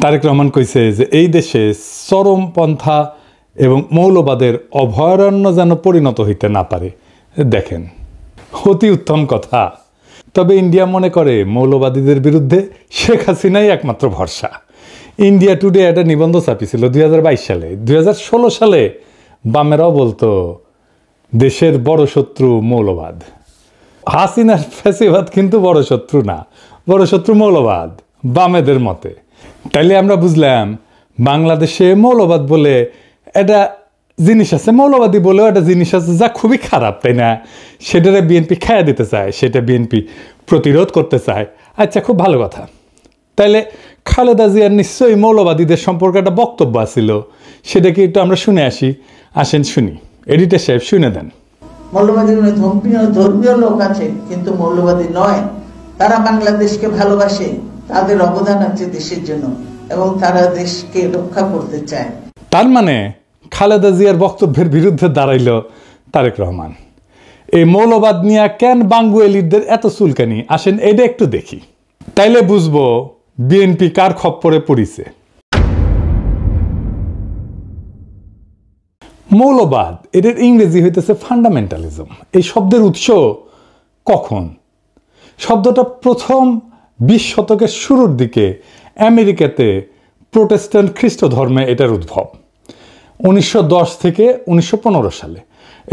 তারেক রহমান কইছে যে এই দেশে চরমপন্থা এবং মৌলবাদের অভয়ারণ্য যেন পরিণত হইতে না পারে। দেখেন, অতি উত্তম কথা। তবে ইন্ডিয়া মনে করে মৌলবাদীদের বিরুদ্ধে শেখ হাসিনাই একমাত্র ভরসা। ইন্ডিয়া টুডে একটা নিবন্ধ ছাপিয়েছিল 2022 সালে। 2016 সালে বামেরাও বলতো দেশের বড় শত্রু মৌলবাদ। হাসিনার ফ্যাসিবাদ কিন্তু বড় শত্রু না, বড় শত্রু মৌলবাদ বামেদের মতে। তাইলে আমরা বুঝলাম বাংলাদেশে মৌলবাদ বলে একটা জিনিস আছে, মৌলবাদী বলেও একটা জিনিস আছে যা খুবই খারাপ, তাই না? সেটারে বিএনপি খাইয়া দিতে চায়, সেটা বিএনপি প্রতিরোধ করতে চায়। আচ্ছা, খুব ভালো কথা। তাইলে খালেদা জিয়ার নিশ্চয়ই মৌলবাদীদের সম্পর্কে একটা বক্তব্য আছিল, সেটা কি একটু আমরা শুনে আসি? আসেন শুনি, এডিটর সাহেব শুনে দেন। মৌলবাদী ধর্মীয় লোক আছে কিন্তু মৌলবাদী নয়। তারা বাংলাদেশকে ভালোবাসে, তাদের অবদান আছে দেশের জন্য এবং তারা দেশকে রক্ষা করতে চায়। তার মানে খালেদা জিয়ার বক্তব্যের বিরুদ্ধে দাঁড়াইল তারেক রহমান। এই মৌলবাদ নিয়ে কেন বাঙ্গুয়েলিদের এত চুলকানি? আসেন এটা একটু দেখি, তাইলে বুঝবো বিএনপি কার খপ্পরে পড়িছে। মৌলবাদ এটার ইংরেজি হইতেছে ফান্ডামেন্টালিজম। এই শব্দের উৎস কখন? শব্দটা প্রথম 20 শতকের শুরুর দিকে আমেরিকাতে প্রোটেস্ট্যান্ট খ্রিস্ট ধর্মে এটার উদ্ভব। 1910 থেকে 1915 সালে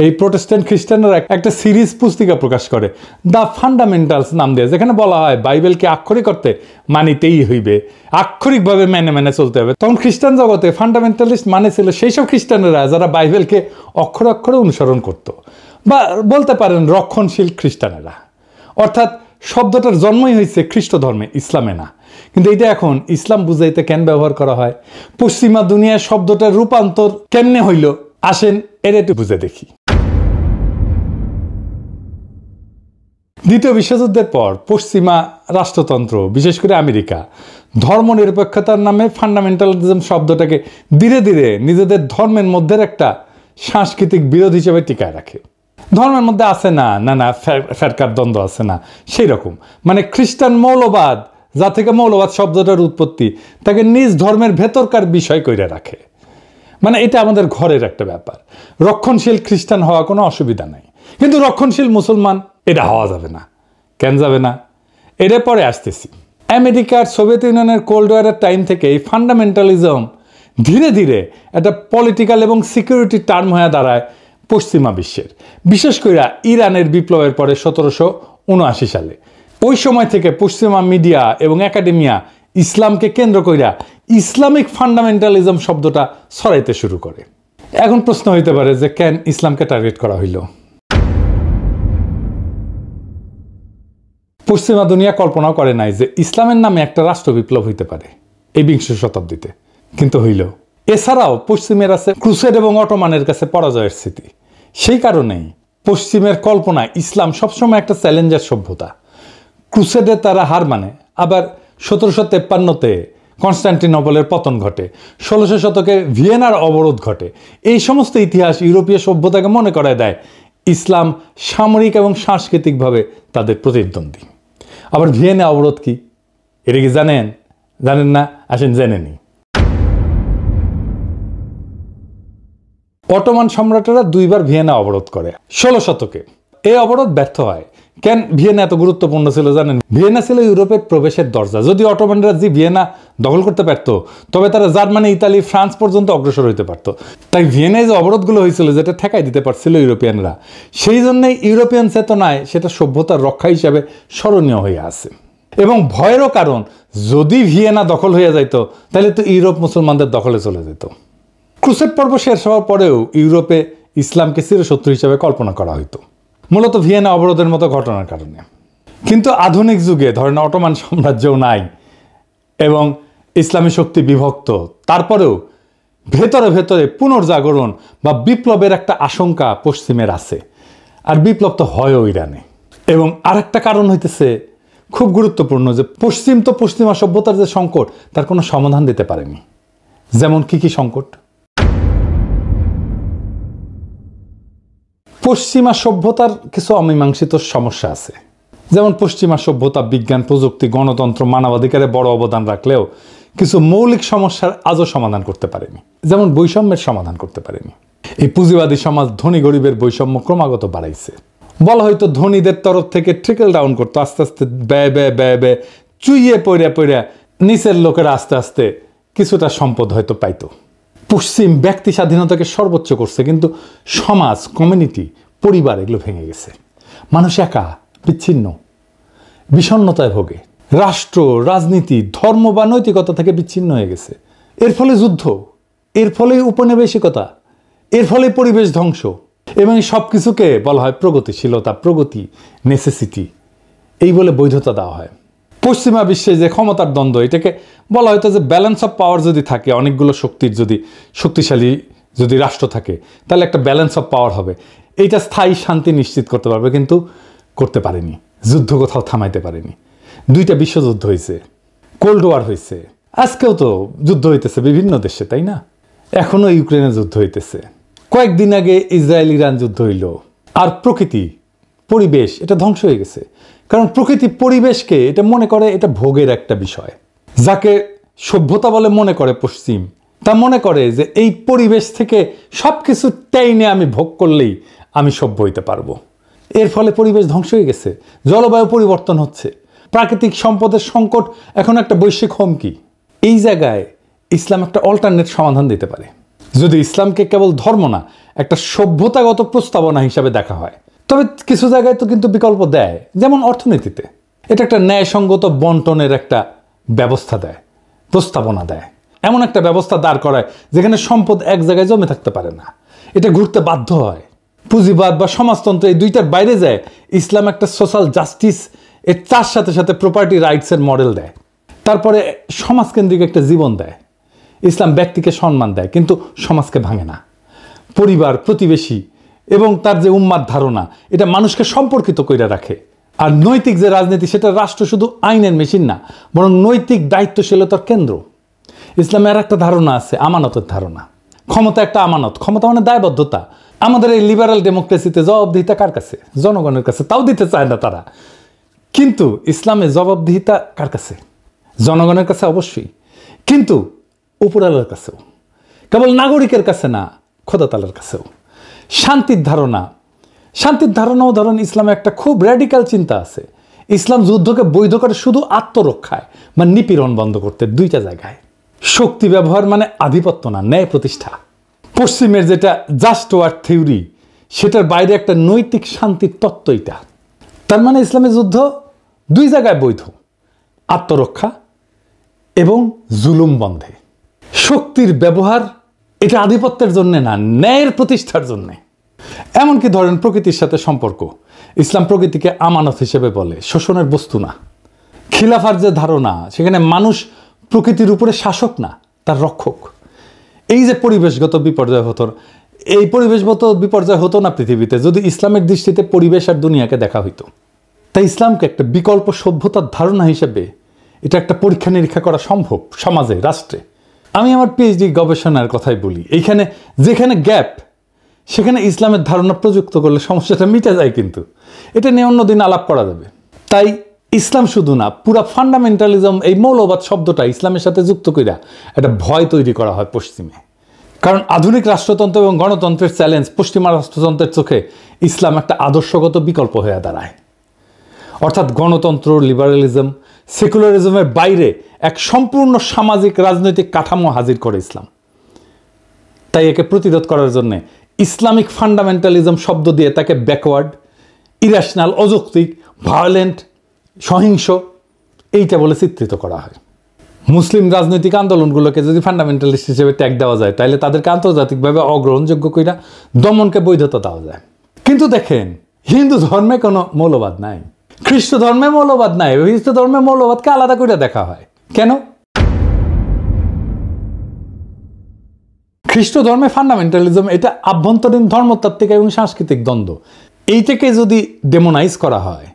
এই প্রোটেস্ট্যান্ট খ্রিস্টানরা একটা সিরিজ পুস্তিকা প্রকাশ করে, দ্য ফান্ডামেন্টালস নাম দিয়ে, যেখানে বলা হয় বাইবেলকে আক্ষরিক অর্থে মানিতেই হইবে, আক্ষরিকভাবে মেনে মেনে চলতে হবে। তখন খ্রিস্টান জগতে ফান্ডামেন্টালিস্ট মানে ছিল সেই সব খ্রিস্টানেরা যারা বাইবেলকে অক্ষরে অক্ষরে অনুসরণ করত, বা বলতে পারেন রক্ষণশীল খ্রিস্টানেরা। অর্থাৎ শব্দটার জন্মই হয়েছে খ্রিস্ট ধর্মে, ইসলামে না। কিন্তু এটা এখন ইসলাম বুঝাইতে কেন ব্যবহার করা হয়? পশ্চিমা দুনিয়ার শব্দটার রূপান্তর কেমনে হইল? আসেন এর একটু বুঝে দেখি। দ্বিতীয় বিশ্বযুদ্ধের পর পশ্চিমা রাষ্ট্রতন্ত্র, বিশেষ করে আমেরিকা, ধর্মনিরপেক্ষতার নামে ফান্ডামেন্টালিজম শব্দটাকে ধীরে ধীরে নিজেদের ধর্মের মধ্যে একটা সাংস্কৃতিক বিরোধ হিসেবে টিকায় রাখে। ধর্মের মধ্যে আছে না না ফেরকার দ্বন্দ্ব আছে না, সেই রকম। মানে খ্রিস্টান মৌলবাদ, যা থেকে মৌলবাদ শব্দটার উৎপত্তি, তাকে নিজ ধর্মের ভেতরকার বিষয় কইরা রাখে। মানে এটা আমাদের ঘরের একটা ব্যাপার। রক্ষণশীল খ্রিস্টান হওয়া কোনো অসুবিধা নাই, কিন্তু রক্ষণশীল মুসলমান এটা হওয়া যাবে না। কেন যাবে না? এটা পরে আসতেছি। আমেরিকার সোভিয়েত ইউনিয়নের কোল্ড ওয়ারের টাইম থেকে এই ফান্ডামেন্টালিজম ধীরে ধীরে একটা পলিটিক্যাল এবং সিকিউরিটি টার্ম হয়ে দাঁড়ায় পশ্চিমা বিশ্বের, বিশেষ করে ইরানের বিপ্লবের পরে 1779 সালে। ওই সময় থেকে পশ্চিমা মিডিয়া এবং একাডেমিয়া ইসলামকে কেন্দ্র কইরা ইসলামিক ফান্ডামেন্টালিজম শব্দটা ছড়াইতে শুরু করে। এখন প্রশ্ন হইতে পারে যে কেন ইসলামকে টার্গেট করা হইল? পশ্চিমা দুনিয়া কল্পনাও করে নাই যে ইসলামের নামে একটা রাষ্ট্র বিপ্লব হইতে পারে এই 20 শতাব্দীতে, কিন্তু হইল। এছাড়াও পশ্চিমের আছে ক্রুসেড এবং অটোমানের কাছে পরাজয়ের স্মৃতি। সেই কারণেই পশ্চিমের কল্পনায় ইসলাম সবসময় একটা চ্যালেঞ্জার সভ্যতা। ক্রুসেডে তারা হার মানে, আবার 1753-তে কনস্টান্টিনোপলের পতন ঘটে, 1600 শতকে ভিয়েনার অবরোধ ঘটে। এই সমস্ত ইতিহাস ইউরোপীয় সভ্যতাকে মনে করায় দেয় ইসলাম সামরিক এবং সাংস্কৃতিকভাবে তাদের প্রতিদ্বন্দ্বী। আবার ভিয়েনা অবরোধ কি, এটা কি জানেন? জানেন না? আসেন জেনে নিই। অটোমান সম্রাটেরা 2বার ভিয়েনা অবরোধ করে 16 শতকে। এই অবরোধ ব্যর্থ হয়। কেন ভিয়েনা এত গুরুত্বপূর্ণ ছিল জানেন? ভিয়েনা ছিল ইউরোপের প্রবেশের দরজা। যদি অটোমানরা যে ভিয়েনা দখল করতে পারত, তবে তারা জার্মানি, ইতালি, ফ্রান্স পর্যন্ত অগ্রসর হইতে পারত। তাই ভিয়েনায় যে অবরোধগুলো হয়েছিল, যেটা ঠেকাই দিতে পারছিল ইউরোপিয়ানরা, সেই জন্যই ইউরোপিয়ান চেতনায় সেটা সভ্যতার রক্ষা হিসাবে স্মরণীয় হয়ে আছে। এবং ভয়েরও কারণ, যদি ভিয়েনা দখল হয়ে যাইত তাহলে তো ইউরোপ মুসলমানদের দখলে চলে যেত। ক্রুসেড পর্ব শেষ হওয়ার পরেও ইউরোপে ইসলামকে চিরশত্রু হিসেবে কল্পনা করা হইতো, মূলত ভিয়েনা অবরোধের মতো ঘটনার কারণে। কিন্তু আধুনিক যুগে ধরেন অটোমান সাম্রাজ্যও নাই এবং ইসলামী শক্তি বিভক্ত, তারপরেও ভেতরে ভেতরে পুনর্জাগরণ বা বিপ্লবের একটা আশঙ্কা পশ্চিমের আছে। আর বিপ্লব তো হয়ও ইরানে। এবং আরেকটা কারণ হইতেছে খুব গুরুত্বপূর্ণ, যে পশ্চিম তো পশ্চিমা সভ্যতার যে সংকট, তার কোনো সমাধান দিতে পারেনি। যেমন কি কি সংকট? পশ্চিমা সভ্যতার কিছু অমীমাংসিত সমস্যা আছে। যেমন পশ্চিমা সভ্যতা বিজ্ঞান, প্রযুক্তি, গণতন্ত্র, মানবাধিকারে বড় অবদান রাখলেও কিছু মৌলিক সমস্যার আজও সমাধান করতে পারেনি, যেমন বৈষম্যের সমাধান করতে পারেনি। এই পুঁজিবাদী সমাজ ধনী গরিবের বৈষম্য ক্রমাগত বাড়াইছে। বলা হয়তো ধনীদের তরফ থেকে ট্রিকল ডাউন করতো, আস্তে আস্তে ব্যয় ব্যয় ব্যয় ব্যয় চুইয়ে পড়িয়া নিচের লোকেরা আস্তে আস্তে কিছুটা সম্পদ হয়তো পাইতো। পশ্চিম ব্যক্তি স্বাধীনতাকে সর্বোচ্চ করছে, কিন্তু সমাজ, কমিউনিটি, পরিবার এগুলো ভেঙে গেছে। মানুষ একা, বিচ্ছিন্ন, বিষণ্ণতায় ভোগে। রাষ্ট্র, রাজনীতি, ধর্ম বা নৈতিকতা থেকে বিচ্ছিন্ন হয়ে গেছে। এর ফলে যুদ্ধ, এর ফলে উপনিবেশিকতা, এর ফলে পরিবেশ ধ্বংস, এবং সব কিছুকে বলা হয় প্রগতিশীলতা, প্রগতি, নেসেসিটি, এই বলে বৈধতা দেওয়া হয়। পশ্চিমা বিশ্বে যে ক্ষমতার দ্বন্দ্ব, এটাকে বলা হয়তো যে ব্যালেন্স অফ পাওয়ার যদি থাকে, অনেকগুলো শক্তির যদি শক্তিশালী যদি রাষ্ট্র থাকে, তাহলে একটা ব্যালেন্স অফ পাওয়ার হবে, এইটা স্থায়ী শান্তি নিশ্চিত করতে পারবে, কিন্তু করতে পারেনি। যুদ্ধ কোথাও থামাইতে পারেনি। 2টা বিশ্বযুদ্ধ হয়েছে, কোল্ড ওয়ার হয়েছে, আজকেও তো যুদ্ধ হইতেছে বিভিন্ন দেশে, তাই না? এখনো ইউক্রেনে যুদ্ধ হইতেছে, কয়েকদিন আগে ইসরায়েল ইরান যুদ্ধ হইল। আর প্রকৃতি, পরিবেশ, এটা ধ্বংস হয়ে গেছে। কারণ প্রকৃতি পরিবেশকে এটা মনে করে এটা ভোগের একটা বিষয়। যাকে সভ্যতা বলে মনে করে পশ্চিম, তা মনে করে যে এই পরিবেশ থেকে সব কিছু টেনে আমি ভোগ করলেই আমি সভ্য হইতে পারবো। এর ফলে পরিবেশ ধ্বংস হয়ে গেছে, জলবায়ু পরিবর্তন হচ্ছে, প্রাকৃতিক সম্পদের সংকট এখন একটা বৈশ্বিক হুমকি। এই জায়গায় ইসলাম একটা অল্টারনেট সমাধান দিতে পারে, যদি ইসলামকে কেবল ধর্ম না, একটা সভ্যতাগত প্রস্তাবনা হিসাবে দেখা হয়। তবে কিছু জায়গায় তো কিন্তু বিকল্প দেয়, যেমন অর্থনীতিতে এটা একটা ন্যায়সঙ্গত বন্টনের একটা ব্যবস্থা দেয়, প্রস্তাবনা দেয়। এমন একটা ব্যবস্থা দাঁড় করায় যেখানে সম্পদ এক জায়গায় জমে থাকতে পারে না, এটা ঘুরতে বাধ্য হয়। পুঁজিবাদ বা সমাজতন্ত্র এই দুইটার বাইরে যায়। ইসলাম একটা সোশ্যাল জাস্টিস, এর তার সাথে সাথে প্রপার্টি রাইটসের মডেল দেয়। তারপরে সমাজকেন্দ্রিক একটা জীবন দেয়। ইসলাম ব্যক্তিকে সম্মান দেয়, কিন্তু সমাজকে ভাঙে না। পরিবার, প্রতিবেশী এবং তার যে উম্মার ধারণা, এটা মানুষকে সম্পর্কিত করে রাখে। আর নৈতিক যে রাজনীতি, সেটা রাষ্ট্র শুধু আইনের মেশিন না, বরং নৈতিক দায়িত্বশীলতার কেন্দ্র। ইসলামের একটা ধারণা আছে, আমানতের ধারণা। ক্ষমতা একটা আমানত, ক্ষমতা মানে দায়বদ্ধতা। আমাদের এই লিবারাল ডেমোক্রেসিতে জবাবদিহিতা কার কাছে? জনগণের কাছে, তাও দিতে চায় না তারা। কিন্তু ইসলামে জবাবদিহিতা কার কাছে? জনগণের কাছে অবশ্যই, কিন্তু উপরওয়ালার কাছেও। কেবল নাগরিকের কাছে না, খোদা তাআলার কাছেও। শান্তির ধারণাও ধরেন ইসলামে একটা খুব র্যাডিক্যাল চিন্তা আছে। ইসলাম যুদ্ধকে বৈধ করে শুধু আত্মরক্ষায় বা নিপীড়ন বন্ধ করতে 2টা জায়গায়। শক্তি ব্যবহার মানে আধিপত্য না, ন্যায় প্রতিষ্ঠা। পশ্চিমের যেটা জাস্ট ওয়ার থিওরি, সেটার বাইরে একটা নৈতিক শান্তির তত্ত্ব এটা। তার মানে ইসলামের যুদ্ধ 2 জায়গায় বৈধ, আত্মরক্ষা এবং জুলুম বন্ধে। শক্তির ব্যবহার এটা আধিপত্যের জন্য না, ন্যায়ের প্রতিষ্ঠার জন্যে। এমনকি ধরেন প্রকৃতির সাথে সম্পর্ক, ইসলাম প্রকৃতিকে আমানত হিসেবে বলে, শোষণের বস্তু না। খিলাফার যে ধারণা, সেখানে মানুষ প্রকৃতির উপরে শাসক না, তার রক্ষক। এই যে পরিবেশগত বিপর্যয় হতো, এই পরিবেশগত বিপর্যয় হতো না পৃথিবীতে যদি ইসলামের দৃষ্টিতে পরিবেশ আর দুনিয়াকে দেখা হইতো। তাই ইসলামকে একটা বিকল্প সভ্যতার ধারণা হিসেবে এটা একটা পরীক্ষা নিরীক্ষা করা সম্ভব সমাজে, রাষ্ট্রে। আমি আমার পিএইচডি গবেষণার কথাই বলি, এইখানে যেখানে গ্যাপ, সেখানে ইসলামের ধারণা প্রযুক্ত করলে সমস্যাটা মিটে যায়, কিন্তু এটা নিয়ে অন্যদিন আলাপ করা যাবে। তাই ইসলাম শুধু না, পুরা ফান্ডামেন্টালিজম, এই মৌলবাদ শব্দটা ইসলামের সাথে যুক্ত কইরা একটা ভয় তৈরি করা হয় পশ্চিমে। কারণ আধুনিক রাষ্ট্রতন্ত্র এবং গণতন্ত্রের চ্যালেঞ্জ পশ্চিমা রাষ্ট্রতন্ত্রের চোখে ইসলাম একটা আদর্শগত বিকল্প হয়ে দাঁড়ায়। অর্থাৎ গণতন্ত্র, লিবারালিজম, সেকুলারিজমের বাইরে এক সম্পূর্ণ সামাজিক রাজনৈতিক কাঠামো হাজির করে ইসলাম। তাই একে প্রতিরোধ করার জন্য ইসলামিক ফান্ডামেন্টালিজম শব্দ দিয়ে তাকে ব্যাকওয়ার্ড, ইরেশনাল, অযৌক্তিক, ভায়োলেন্ট, সহিংস এইটা বলে চিত্রিত করা হয়। মুসলিম রাজনৈতিক আন্দোলনগুলোকে যদি ফান্ডামেন্টালিস্ট হিসেবে ট্যাগ দেওয়া যায়, তাহলে তাদেরকে আন্তর্জাতিকভাবে অগ্রহণযোগ্য কইরা দমনকে বৈধতা দেওয়া যায়। কিন্তু দেখেন, হিন্দু ধর্মে কোনো মৌলবাদ নাই, খ্রিস্ট ধর্মে মৌলবাদ নাই, হিন্দু ধর্মে মৌলবাদকে আলাদা করে দেখা হয়। কেন? খ্রিস্ট ধর্মে ফান্ডামেন্টালিজম এটা আভ্যন্তরীণ ধর্মতাত্ত্বিক এবং সাংস্কৃতিক দ্বন্দ্ব। এইটাকে যদি ডেমোনাইজ করা হয়,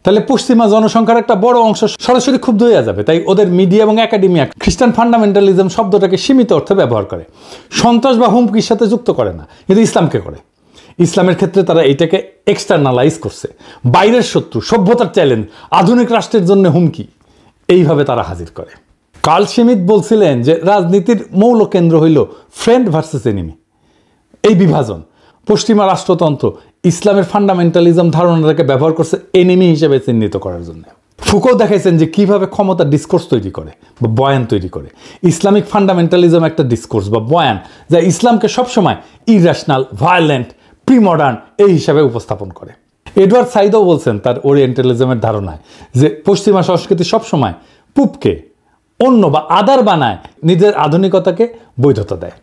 তাহলে পশ্চিমা জনসংখ্যার একটা বড় অংশ সরাসরি ক্ষুব্ধ হয়ে যাবে। তাই ওদের মিডিয়া এবং একাডেমিয়া খ্রিস্টান ফান্ডামেন্টালিজম শব্দটাকে সীমিত অর্থে ব্যবহার করে, সন্ত্রাস বা হুমকির সাথে যুক্ত করে না, কিন্তু ইসলামকে করে। ইসলামের ক্ষেত্রে তারা এটাকে এক্সটার্নালাইজ করছে, বাইরের শত্রু, সভ্যতার চ্যালেঞ্জ, আধুনিক রাষ্ট্রের জন্য হুমকি, এইভাবে তারা হাজির করে। কার্ল শিমিট বলছিলেন যে রাজনীতির মৌল কেন্দ্র হইল ফ্রেন্ড ভার্সেস এনিমি, এই বিভাজন। পশ্চিমা রাষ্ট্রতন্ত্র ইসলামের ফান্ডামেন্টালিজম ধারণাটাকে ব্যবহার করছে এনিমি হিসেবে চিহ্নিত করার জন্য। ফুকো দেখাইছেন যে কিভাবে ক্ষমতা ডিসকোর্স তৈরি করে বা বয়ান তৈরি করে। ইসলামিক ফান্ডামেন্টালিজম একটা ডিসকোর্স বা বয়ান যা ইসলামকে সবসময় ইরেশনাল, ভায়োলেন্ট, প্রিমডার্ন এই হিসাবে উপস্থাপন করে। এডওয়ার্ড সাইদও বলছেন তার ওরিয়েন্টালিজমের ধারণায় যে পশ্চিমা সংস্কৃতি সবসময় পূবকে অন্য বা আদার বানায়, নিজের আধুনিকতাকে বৈধতা দেয়।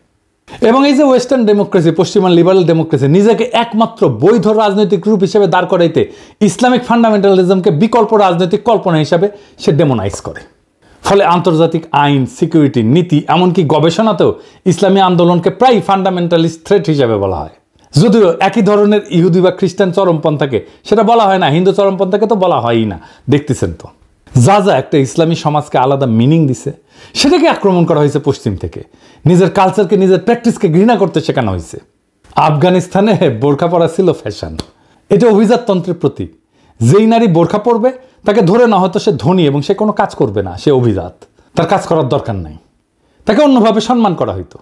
এবং এই যে ওয়েস্টার্ন ডেমোক্রেসি, পশ্চিমা লিবারাল ডেমোক্রেসি নিজেকে একমাত্র বৈধ রাজনৈতিক রূপ হিসেবে দাঁড় করাইতে ইসলামিক ফান্ডামেন্টালিজমকে বিকল্প রাজনৈতিক কল্পনা হিসাবে সে ডেমোনাইজ করে। ফলে আন্তর্জাতিক আইন, সিকিউরিটি, নীতি, এমনকি গবেষণাতেও ইসলামী আন্দোলনকে প্রায় ফান্ডামেন্টালিস্ট থ্রেট হিসাবে বলা হয়। যদিও একই ধরনের ইহুদি বা খ্রিস্টান চরমপন্থাকে সেটা বলা হয় না, হিন্দু চরমপন্থাকে তো বলা হয়ই না, দেখতেছেন তো। যা যা একটা ইসলামী সমাজকে আলাদা মিনিং দিছে সেটাকে আক্রমণ করা হয়েছে পশ্চিম থেকে। নিজের কালচারকে, নিজের প্র্যাকটিসকে ঘৃণা করতে শেখানো হয়েছে। আফগানিস্তানে বোরখা পরা ছিল ফ্যাশন, এটা অভিজাততন্ত্রের প্রতীক। যেই নারী বোরখা পরবে তাকে ধরে না হয়তো সে ধনী এবং সে কোনো কাজ করবে না, সে অভিজাত, তার কাজ করার দরকার নাই, তাকে অন্যভাবে সম্মান করা হইতো।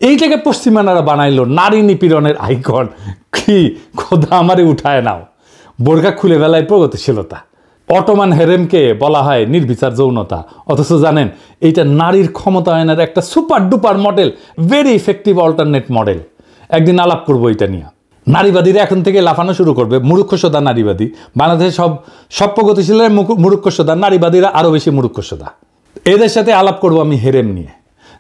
এইটাকে পশ্চিমানারা বানাইলো নারী নিপীড়নের আইকন। কি খোদা আমারে উঠায় নাও। বোরখা খুলে বেলায় প্রগতিশীলতা। অটোমান হেরেমকে বলা হয় নির্বিচার যৌনতা, অথচ জানেন এইটা নারীর ক্ষমতায়নের একটা super duper model, very effective alternate model. একদিন আলাপ করবো এটা নিয়ে। নারীবাদীরা এখন থেকে লাফানো শুরু করবে, মূর্খসোদা নারীবাদী। বাংলাদেশে সব প্রগতিশীলের মূর্খসোদা, নারীবাদীরা আরও বেশি মূর্খসোদা। এদের সাথে আলাপ করবো আমি হেরেম নিয়ে।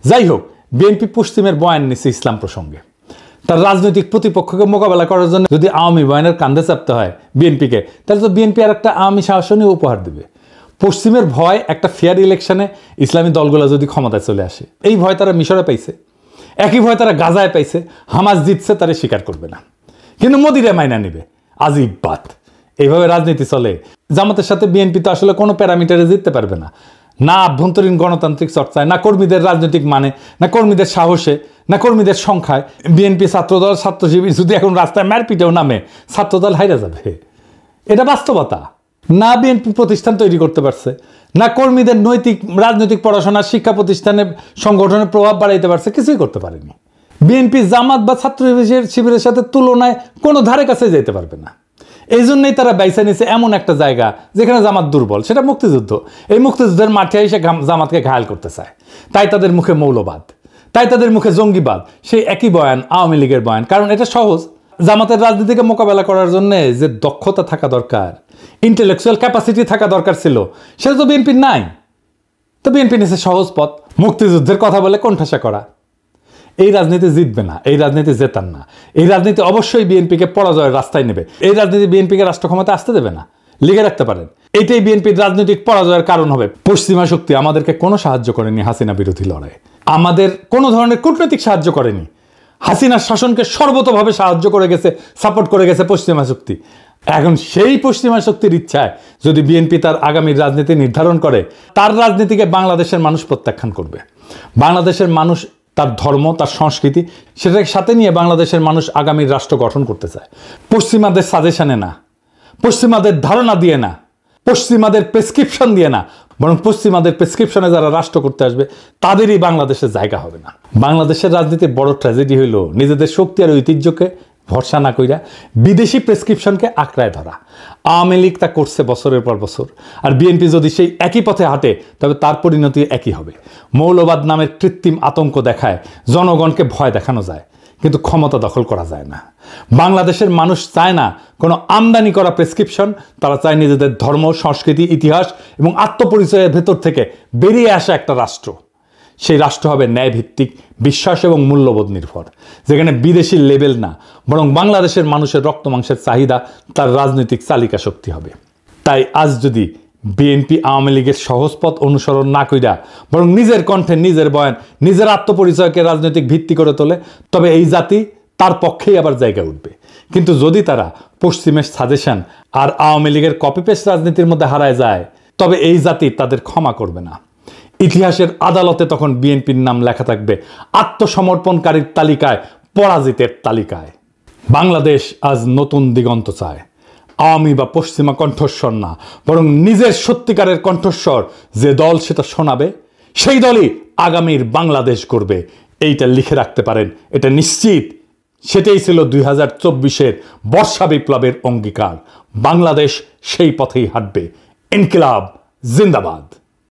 যাই হোক, বিএনপি পশ্চিমের বয়ান নিচ্ছে ইসলাম প্রসঙ্গে। তার রাজনৈতিক প্রতিপক্ষকে মোকাবেলা করার জন্য যদি আওয়ামী বয়ানের কান্দে চাপতে হয় বিএনপিকে, তাহলে তো বিএনপি আর একটা আওয়ামী শাসনই উপহার দেবে। পশ্চিমের ভয় একটা ফেয়ার ইলেকশনে ইসলামী দলগুলো যদি ক্ষমতায় চলে আসে, এই ভয় তারা মিশরে পাইছে, একই ভয় তারা গাজায় পাইছে। হামাস জিতছে, তারা স্বীকার করবে না, কিন্তু মোদিরা মাইনা নিবে। আজিব বাত। এইভাবে রাজনীতি চলে। জামাতের সাথে বিএনপি তো আসলে কোনো প্যারামিটারে জিততে পারবে না, না আভ্যন্তরীণ গণতান্ত্রিক চর্চায়, না কর্মীদের রাজনৈতিক মানে, না কর্মীদের সাহসে, না কর্মীদের সংখ্যায়। বিএনপি ছাত্রদল, ছাত্রজীবী যদি এখন রাস্তায় মারপিটেও নামে, ছাত্রদল হাইরা যাবে। এটা বাস্তবতা। না বিএনপি প্রতিষ্ঠান তৈরি করতে পারছে, না কর্মীদের নৈতিক রাজনৈতিক পড়াশোনা, শিক্ষা প্রতিষ্ঠানে সংগঠনের প্রভাব বাড়াইতে পারছে, কিছুই করতে পারেনি। বিএনপি জামাত বা ছাত্র শিবিরের সাথে তুলনায় কোনো ধারে কাছে যেতে পারবে না। এই জন্যই তারা বাইসা নিছে এমন একটা জায়গা যেখানে জামাত দুর্বল, সেটা মুক্তিযুদ্ধ। এই মুক্তিযুদ্ধের মাঠে এসে জামাতকে ঘায়াল করতে চায়, তাই তাদের মুখে মৌলবাদ, তাই তাদের মুখে জঙ্গিবাদ। সেই একই বয়ান আওয়ামী লীগের বয়ান, কারণ এটা সহজ। জামাতের রাজনীতিকে মোকাবেলা করার জন্য যে দক্ষতা থাকা দরকার, ইন্টেলেকচুয়াল ক্যাপাসিটি থাকা দরকার ছিল, সেটা তো বিএনপির নাই। তো বিএনপি নিছে সহজ পথ, মুক্তিযুদ্ধের কথা বলে কোণঠাসা করা। এই রাজনীতি জিতবে না, এই রাজনীতি জেতান না। এই রাজনীতি অবশ্যই বিএনপিকে পরাজয়ের রাস্তায় নেবে। এই রাজনীতি বিএনপিকে রাষ্ট্র ক্ষমতা আসতে দেবে না, লিখে রাখতে পারেন। এটাই বিএনপির রাজনৈতিক পরাজয়ের কারণ হবে। পশ্চিমা শক্তি আমাদেরকে কোনো সাহায্য করেনি হাসিনা বিরোধী লড়াই, আমাদের কোনো ধরনের কূটনৈতিক সাহায্য করেনি। হাসিনার শাসনকে সর্বতভাবে সাহায্য করে গেছে, সাপোর্ট করে গেছে পশ্চিমা শক্তি। এখন সেই পশ্চিমা শক্তির ইচ্ছায় যদি বিএনপি তার আগামীর রাজনীতি নির্ধারণ করে, তার রাজনীতিকে বাংলাদেশের মানুষ প্রত্যাখ্যান করবে। বাংলাদেশের মানুষ তার ধর্ম, তার সংস্কৃতি, সেটাকে সাথে নিয়ে বাংলাদেশের মানুষ আগামীর রাষ্ট্র গঠন করতে চায়। পশ্চিমাদের সাজেশনে না, পশ্চিমাদের ধারণা দিয়ে না, পশ্চিমাদের প্রেসক্রিপশন দিয়ে না, বরং পশ্চিমাদের প্রেসক্রিপশনে যারা রাষ্ট্র করতে আসবে তাদেরই বাংলাদেশের জায়গা হবে না। বাংলাদেশের রাজনীতির বড় ট্র্যাজেডি হইল নিজেদের শক্তি আর ঐতিহ্যকে ভরসা না কইরা বিদেশি প্রেসক্রিপশনকে আঁকড়ায় ধরা। আওয়ামী লীগ তা করছে বছরের পর বছর, আর বিএনপি যদি সেই একই পথে হাঁটে তবে তার পরিণতি একই হবে। মৌলবাদ নামের কৃত্রিম আতঙ্ক দেখায় জনগণকে ভয় দেখানো যায়, কিন্তু ক্ষমতা দখল করা যায় না। বাংলাদেশের মানুষ চায় না কোনো আমদানি করা প্রেসক্রিপশন, তারা চায় নিজেদের ধর্ম, সংস্কৃতি, ইতিহাস এবং আত্মপরিচয়ের ভেতর থেকে বেরিয়ে আসা একটা রাষ্ট্র। সেই রাষ্ট্র হবে ন্যায়ভিত্তিক, বিশ্বাস এবং মূল্যবোধ নির্ভর, যেখানে বিদেশি লেবেল না, বরং বাংলাদেশের মানুষের রক্ত মাংসের চাহিদা তার রাজনৈতিক চালিকা শক্তি হবে। তাই আজ যদি বিএনপি আওয়ামী লীগের সহজ পথ অনুসরণ না কইরা বরং নিজের কণ্ঠে, নিজের বয়ান, নিজের আত্মপরিচয়কে রাজনৈতিক ভিত্তি করে তোলে, তবে এই জাতি তার পক্ষেই আবার জায়গা উঠবে। কিন্তু যদি তারা পশ্চিমের সাজেশন আর আওয়ামী লীগের কপি পেস্ট রাজনীতির মধ্যে হারায় যায়, তবে এই জাতি তাদের ক্ষমা করবে না। ইতিহাসের আদালতে তখন বিএনপির নাম লেখা থাকবে আত্মসমর্পণকারীর তালিকায়, পরাজিতের তালিকায়। বাংলাদেশ আজ নতুন দিগন্ত চায়। আওয়ামী বা পশ্চিমা কণ্ঠস্বর না, বরং নিজের সত্যিকারের কণ্ঠস্বর যে দল সেটা শোনাবে, সেই দলই আগামীর বাংলাদেশ করবে, এইটা লিখে রাখতে পারেন, এটা নিশ্চিত। সেটাই ছিল 2024-এর বর্ষা বিপ্লবের অঙ্গীকার। বাংলাদেশ সেই পথেই হাঁটবে। ইনকিলাব জিন্দাবাদ।